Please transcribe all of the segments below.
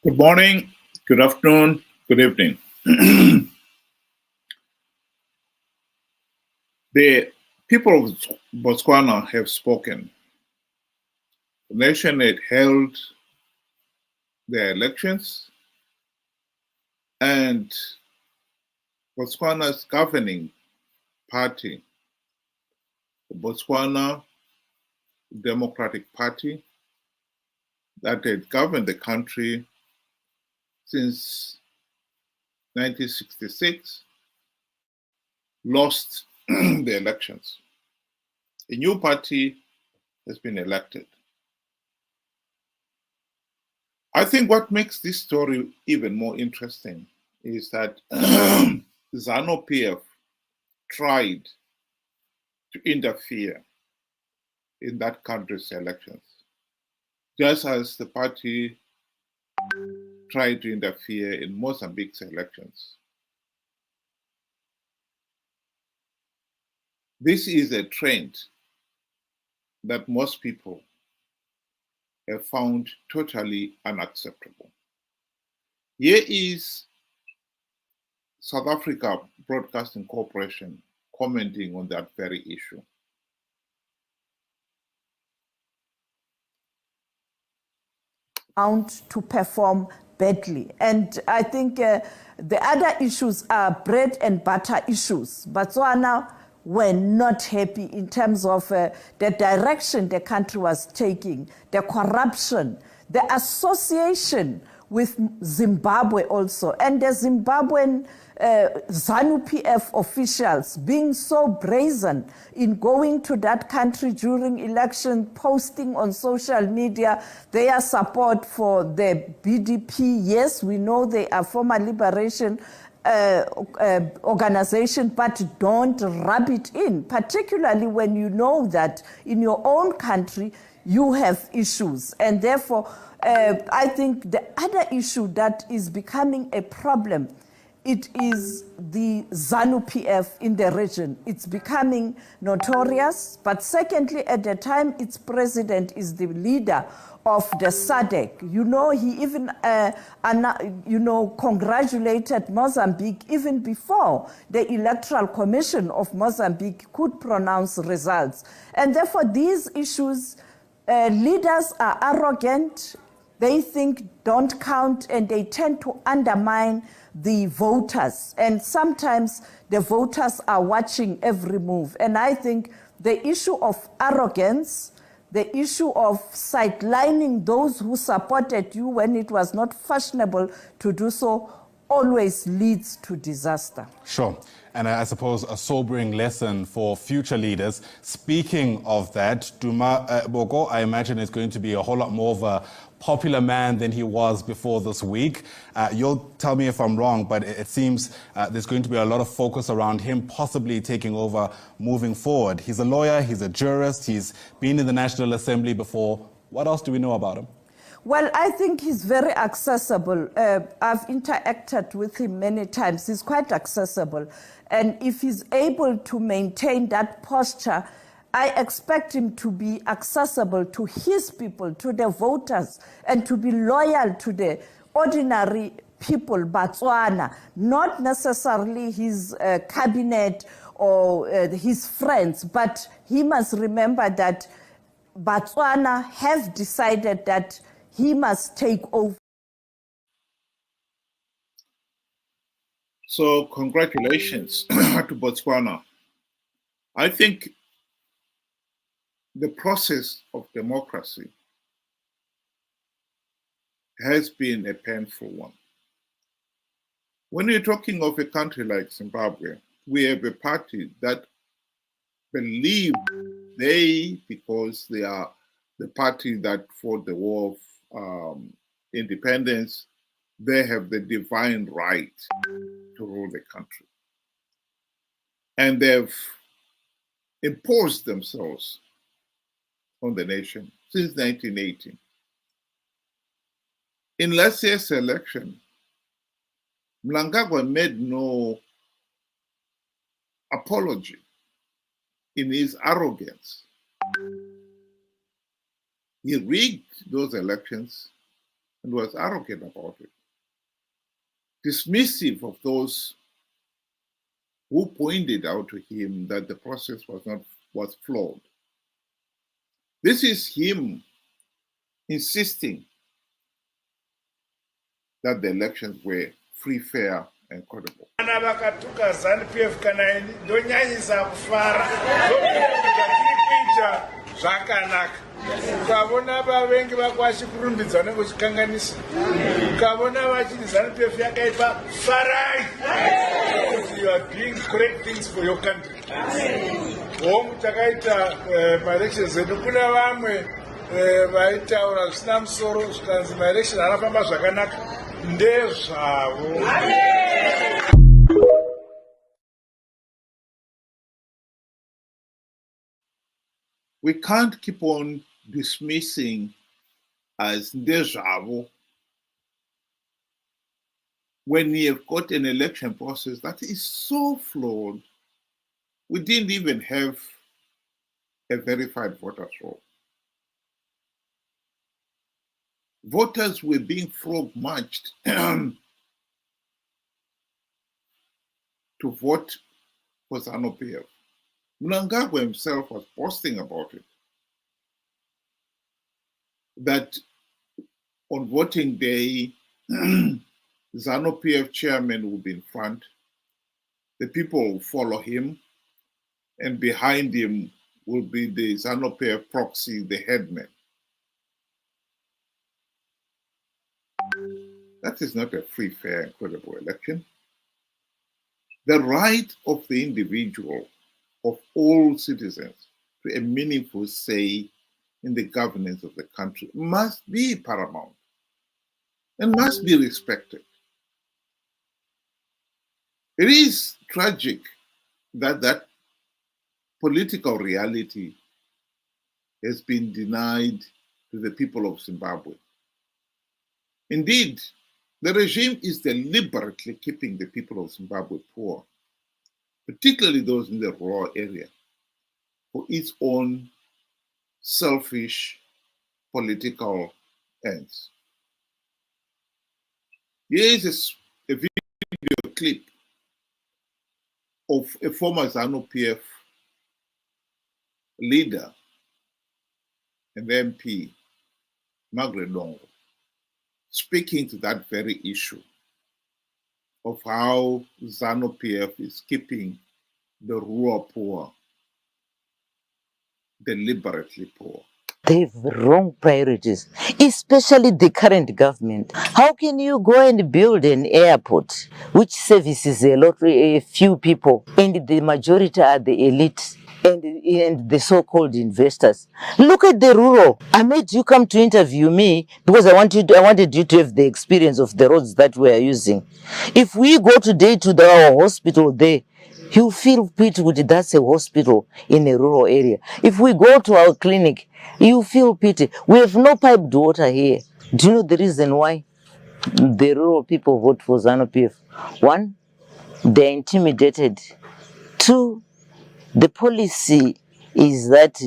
Good morning, good afternoon, good evening. The people of Botswana have spoken. The nation had held their elections, and Botswana's governing party, the Botswana Democratic Party, that had governed the country since 1966, lost the elections. A new party has been elected. I think what makes this story even more interesting is that ZANU-PF tried to interfere in that country's elections, just as the party tried to interfere in Mozambique's elections. This is a trend that most people have found totally unacceptable. Here is South Africa Broadcasting Corporation commenting on that very issue. To perform badly. And I think the other issues are bread and butter issues. Botswana were not happy in terms of the direction the country was taking, the corruption, the association with Zimbabwe also, and the Zimbabwean ZANU-PF officials being so brazen in going to that country during election, posting on social media their support for the BDP. Yes, we know they are former liberation organization, but don't rub it in, particularly when you know that in your own country you have issues. And therefore, I think the other issue that is becoming a problem, it is the ZANU-PF in the region. It's becoming notorious, but secondly, at the time its president is the leader of the SADC. You know, he even, congratulated Mozambique even before the Electoral Commission of Mozambique could pronounce results. And therefore, these issues, leaders are arrogant, they think don't count, and they tend to undermine the voters. And sometimes the voters are watching every move. And I think the issue of arrogance, the issue of sidelining those who supported you when it was not fashionable to do so, always leads to disaster. Sure. And I suppose a sobering lesson for future leaders. Speaking of that, Duma Boko, I imagine, is going to be a whole lot more of a popular man than he was before this week. You'll tell me if I'm wrong, but it seems there's going to be a lot of focus around him possibly taking over moving forward. He's a lawyer, he's a jurist, he's been in the National Assembly before. What else do we know about him? Well, I think he's very accessible. I've interacted with him many times. He's quite accessible. And if he's able to maintain that posture, I expect him to be accessible to his people, to the voters, and to be loyal to the ordinary people, Botswana, not necessarily his cabinet or his friends, but he must remember that Botswana have decided that he must take over. So congratulations to Botswana. I think the process of democracy has been a painful one. When you're talking of a country like Zimbabwe, we have a party that believe because they are the party that fought the war of independence, they have the divine right to rule the country. And they've imposed themselves on the nation since 1980. In last year's election, Mnangagwa made no apology in his arrogance. He rigged those elections and was arrogant about it, dismissive of those who pointed out to him that the process was flawed. This is him insisting that the elections were free, fair, and credible. Ukavona vavengi vako vachikurumbidza nekuchikanganisa, ukavona vachiti ZANU-PF yakaipa farai, you are doing correct things for your country. Hongu takaita maelections edu, kuna vamwe vaitaura zvisina musoro zvikanzi maelections anafamba zvakanaka, ndezvavo. We can't keep on dismissing as ndezvavo when we have got an election process that is so flawed. We didn't even have a verified voters roll. Voters were being frog marched to vote for ZANU-PF. Mnangagwa himself was posting about it, that on voting day, ZANU-PF chairman will be in front, the people will follow him, and behind him will be the ZANU-PF proxy, the headman. That is not a free, fair, and credible election. The right of the individual, of all citizens, to a meaningful say in the governance of the country must be paramount and must be respected. It is tragic that that political reality has been denied to the people of Zimbabwe. Indeed, the regime is deliberately keeping the people of Zimbabwe poor, particularly those in the rural area, for its own selfish political ends. Here is a video clip of a former ZANU-PF leader and MP, Margaret Long, speaking to that very issue of how ZANU-PF is keeping the rural poor, deliberately poor. They have wrong priorities, especially the current government. How can you go and build an airport which services a few people, and the majority are the elite and the so-called investors? Look at the rural. I made you come to interview me because I wanted you to have the experience of the roads that we are using. If we go today to our hospital there, you feel pity with that's a hospital in a rural area. If we go to our clinic, you feel pity. We have no piped water here. Do you know the reason why the rural people vote for ZANU-PF? One, they're intimidated. Two, the policy is that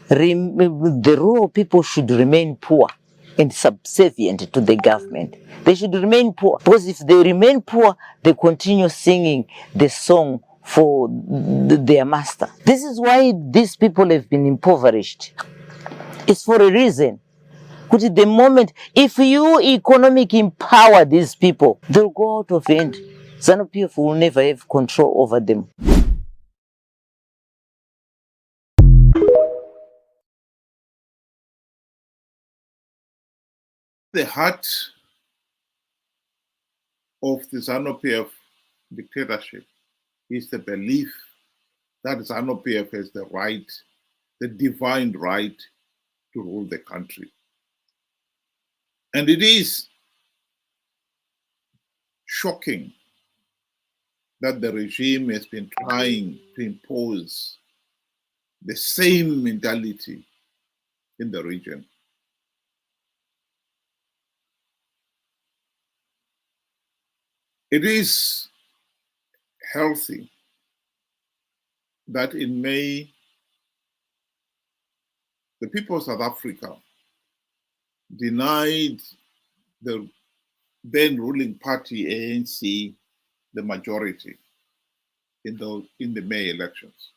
the rural people should remain poor and subservient to the government. They should remain poor, because if they remain poor, they continue singing the song for their master. This is why these people have been impoverished. It's for a reason. Because at the moment, if you economically empower these people, they'll go out of hand. ZANU-PF will never have control over them. The heart of the ZANU-PF dictatorship is the belief that ZANU-PF has the right, the divine right, to rule the country. And it is shocking that the regime has been trying to impose the same mentality in the region. It is healthy that in May, the people of South Africa denied the then ruling party ANC the majority in the May elections.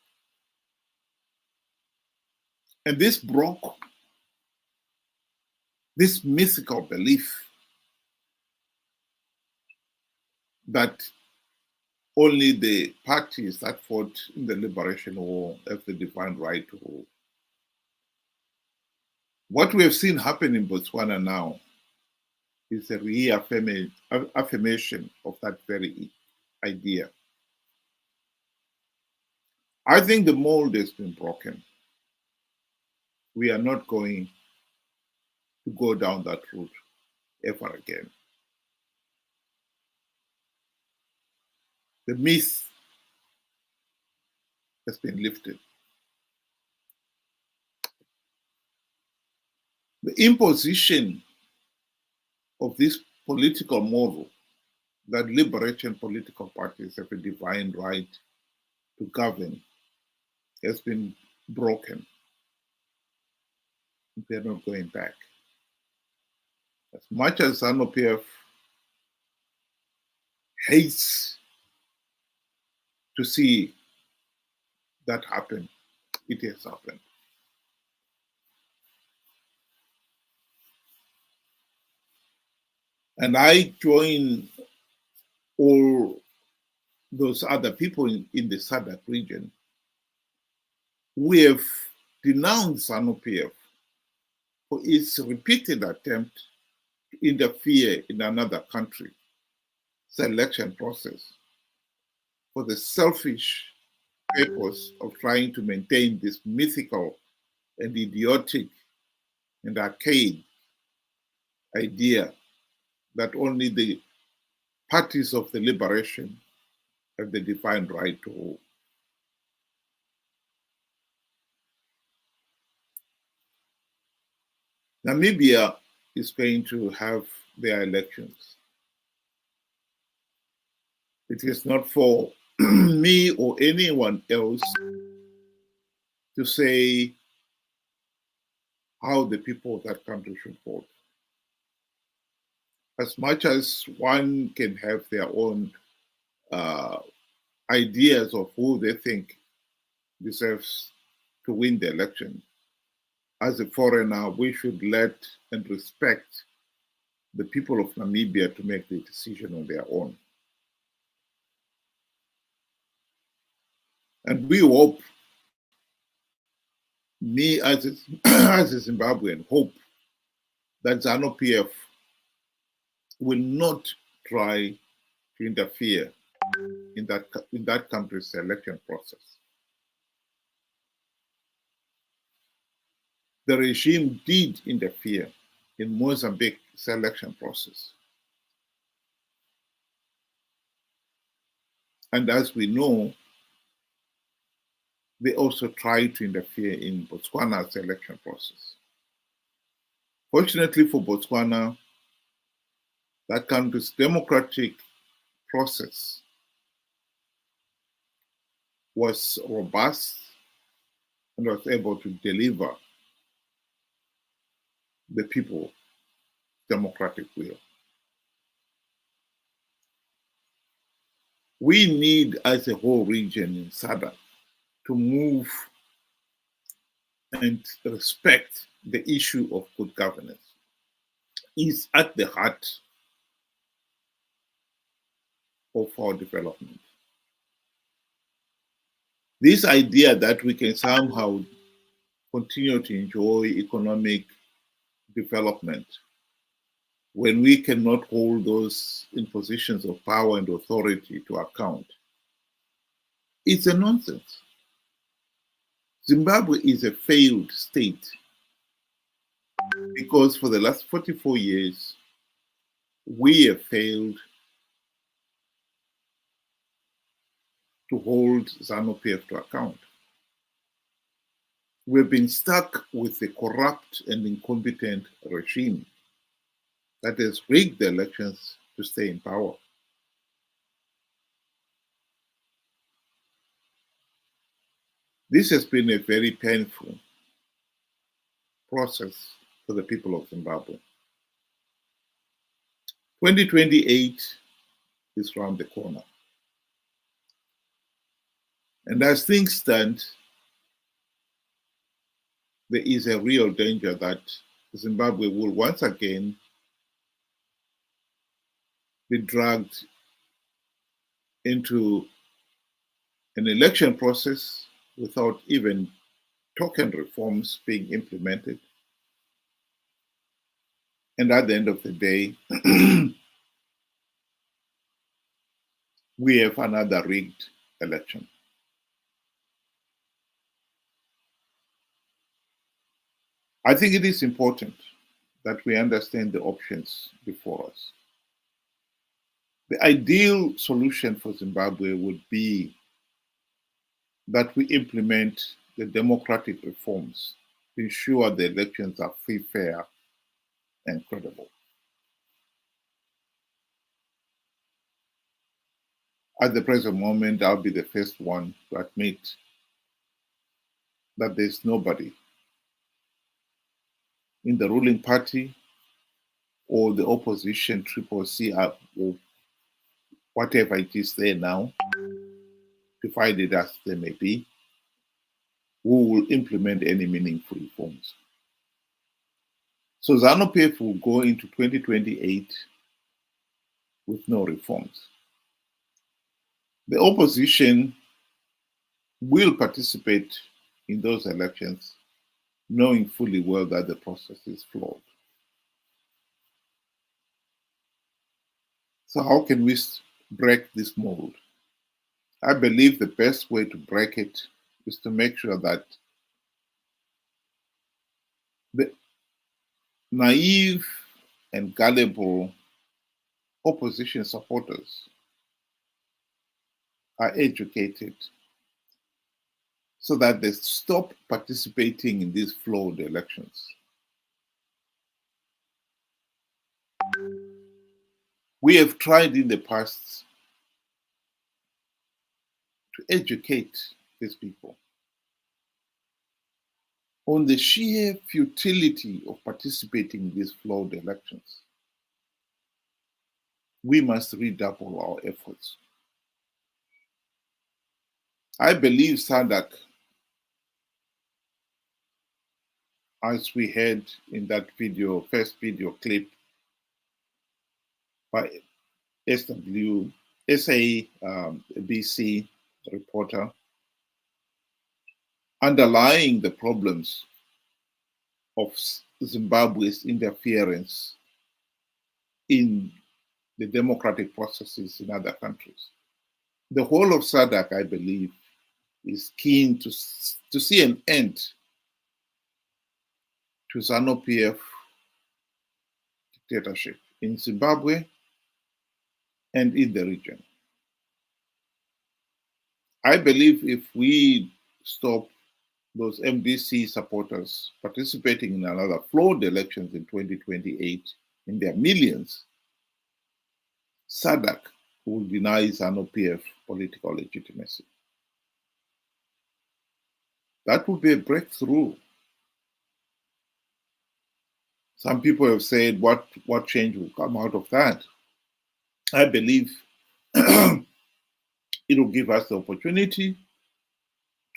And this broke this mythical belief that only the parties that fought in the liberation war have the divine right to rule. What we have seen happen in Botswana now is a reaffirmation of that very idea. I think the mold has been broken. We are not going to go down that route ever again. The myth has been lifted. The imposition of this political model that liberation political parties have a divine right to govern has been broken. They're not going back. As much as ZANU-PF hates to see that happen, it has happened. And I join all those other people in the SADC region who have denounced ZANU-PF for its repeated attempt to interfere in another country's selection process for the selfish purpose of trying to maintain this mythical and idiotic and archaic idea that only the parties of the liberation have the divine right to rule. Namibia is going to have their elections. It is not for me or anyone else to say how the people of that country should vote. As much as one can have their own ideas of who they think deserves to win the election, as a foreigner, we should let and respect the people of Namibia to make the decision on their own. And we hope, me as a, as a Zimbabwean, hope that ZANU-PF will not try to interfere in that country's election process. The regime did interfere in Mozambique's election process. And as we know, they also tried to interfere in Botswana's election process. Fortunately for Botswana, that country's democratic process was robust and was able to deliver the people's democratic will. We need, as a whole region in SADC, to move and respect the issue of good governance. It's at the heart of our development. This idea that we can somehow continue to enjoy economic development when we cannot hold those in positions of power and authority to account, it's a nonsense. Zimbabwe is a failed state because for the last 44 years, we have failed to hold ZANU-PF to account. We've been stuck with a corrupt and incompetent regime that has rigged the elections to stay in power. This has been a very painful process for the people of Zimbabwe. 2028 is round the corner. And as things stand, there is a real danger that Zimbabwe will once again be dragged into an election process without even token reforms being implemented. And at the end of the day, we have another rigged election. I think it is important that we understand the options before us. The ideal solution for Zimbabwe would be that we implement the democratic reforms to ensure the elections are free, fair, and credible. At the present moment, I'll be the first one to admit that there's nobody in the ruling party or the opposition, CCC, or whatever it is there now, divided as they may be, who will implement any meaningful reforms. So ZANU-PF will go into 2028 with no reforms. The opposition will participate in those elections, knowing fully well that the process is flawed. So how can we break this mold? I believe the best way to break it is to make sure that the naive and gullible opposition supporters are educated so that they stop participating in these flawed elections. We have tried in the past to educate these people on the sheer futility of participating in these flawed elections. We must redouble our efforts. I believe SADC, as we heard in that video, first video clip by SABC reporter, underlying the problems of Zimbabwe's interference in the democratic processes in other countries. The whole of SADC, I believe, is keen to see an end to ZANU-PF dictatorship in Zimbabwe and in the region. I believe if we stop those MDC supporters participating in another flawed elections in 2028 in their millions, SADC will deny ZANU-PF political legitimacy. That would be a breakthrough. Some people have said, what change will come out of that? I believe it will give us the opportunity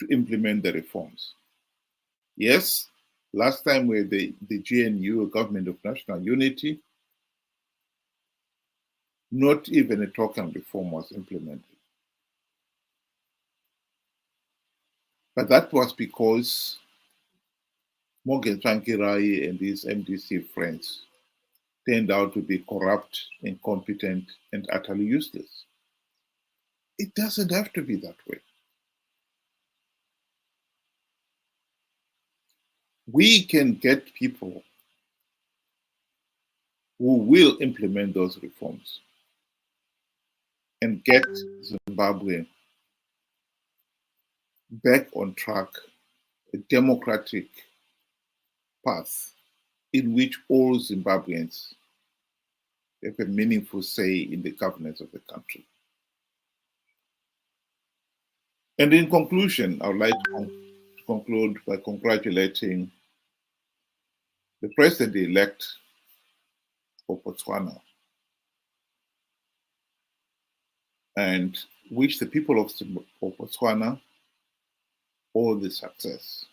to implement the reforms. Yes, last time we had the GNU, Government of National Unity, not even a token reform was implemented. But that was because Morgan Tsvangirai and his MDC friends turned out to be corrupt, incompetent, and utterly useless. It doesn't have to be that way. We can get people who will implement those reforms and get Zimbabwe back on track, a democratic path in which all Zimbabweans have a meaningful say in the governance of the country. And in conclusion, I would like to conclude by congratulating the president-elect of Botswana, and wish the people of Botswana all the success.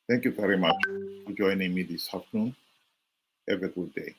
Thank you very much for joining me this afternoon. Have a good day.